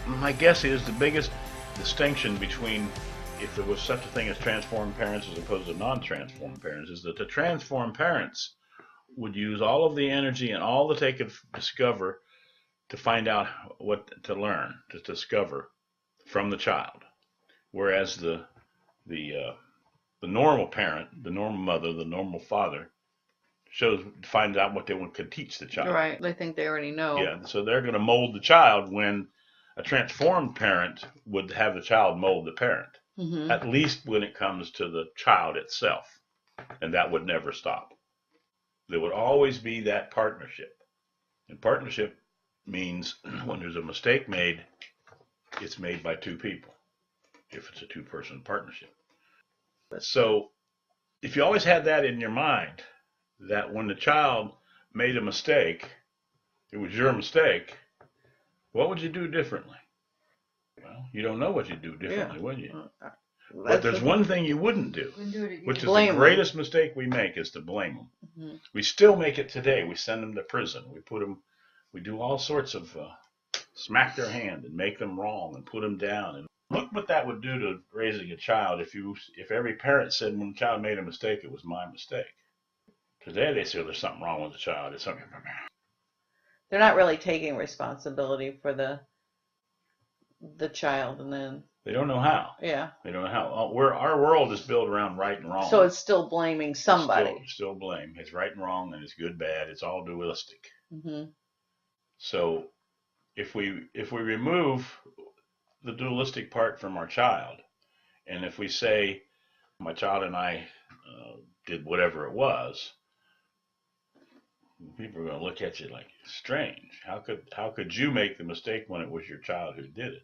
My guess is the biggest distinction between, if there was such a thing as transformed parents as opposed to non-transformed parents, is that the transformed parents would use all of the energy and all that they could discover to find out what to learn, to discover from the child. Whereas the normal parent, the normal mother, the normal father finds out what they could teach the child. Right. They think they already know. Yeah. So they're going to mold the child, when a transformed parent would have the child mold the parent. Mm-hmm. At least when it comes to the child itself. And that would never stop. There would always be that partnership. And partnership means when there's a mistake made, it's made by two people, if it's a two-person partnership. So if you always had that in your mind, that when the child made a mistake, it was your mistake, what would you do differently? Well, you don't know what you'd do differently, would you? But there's one thing you wouldn't do, which is the greatest mistake we make, is to blame them. Mm-hmm. We still make it today. We send them to prison. We do all sorts of smack their hand and make them wrong and put them down. And look what that would do to raising a child if every parent said when the child made a mistake, it was my mistake. Today they say there's something wrong with the child. It's something. They're not really taking responsibility for the child, and then they don't know how. Yeah. They don't know how. Our world is built around right and wrong. So it's still blaming somebody. Still blame. It's right and wrong, and it's good, bad. It's all dualistic. Mm-hmm. So if we remove the dualistic part from our child, and if we say my child and I did whatever it was, people are going to look at you like strange. How could you make the mistake when it was your child who did it?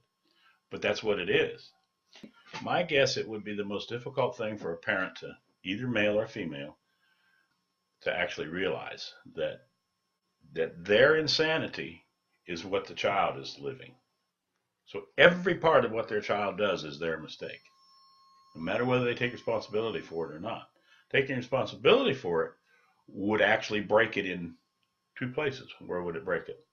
But that's what it is. My guess, it would be the most difficult thing for a parent, to either male or female, to actually realize that their insanity is what the child is living. So every part of what their child does is their mistake, no matter whether they take responsibility for it or not. Taking responsibility for it would actually break it in two places. Where would it break it?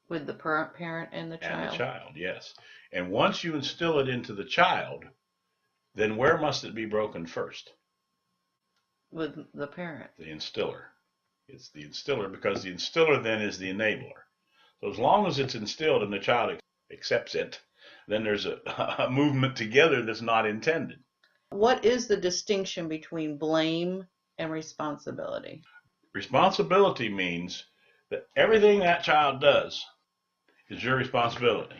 With the parent and the child. And the child, yes. And once you instill it into the child, then where must it be broken first? With the parent. The instiller. It's the instiller, because the instiller then is the enabler. So as long as it's instilled and the child accepts it, then there's a movement together that's not intended. What is the distinction between blame and responsibility? Responsibility means that everything that child does is your responsibility.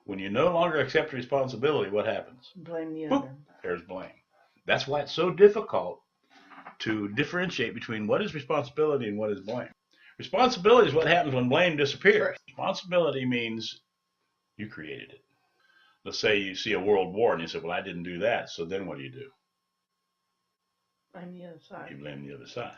When you no longer accept responsibility, what happens? Blame the Boop, other. there's blame. That's why it's so difficult to differentiate between what is responsibility and what is blame. Responsibility is what happens when blame disappears. Responsibility means you created it. Let's say you see a world war and you say, well, I didn't do that. So then what do? Blame the other side. You blame the other side.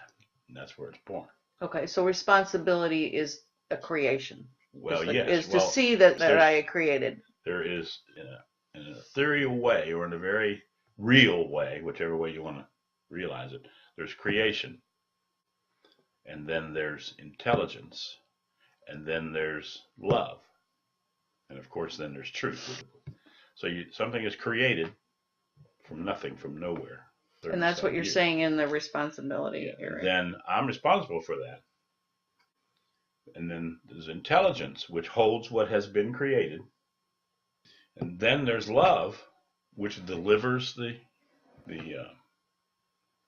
And that's where it's born. Okay, so responsibility is a creation. Well, yes. Is to see that I created. There is, in an ethereal way, or in a very real way, whichever way you want to realize it, there's creation. And then there's intelligence. And then there's love. And of course, then there's truth. So something is created from nothing, from nowhere. And that's what you're saying in the responsibility area. Then I'm responsible for that. And then there's intelligence, which holds what has been created. And then there's love, which delivers the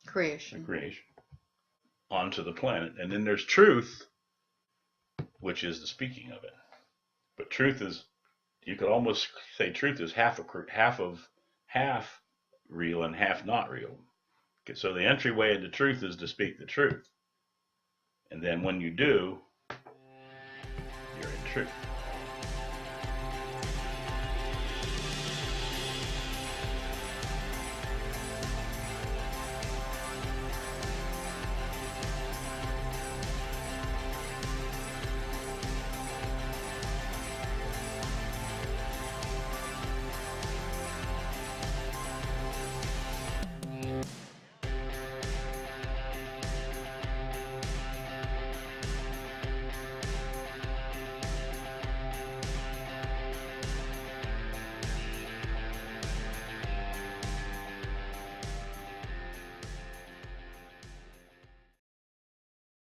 creation onto the planet. And then there's truth, which is the speaking of it. But truth is, you could almost say truth is half real and half not real. So the entryway into truth is to speak the truth. And then when you do, you're in truth.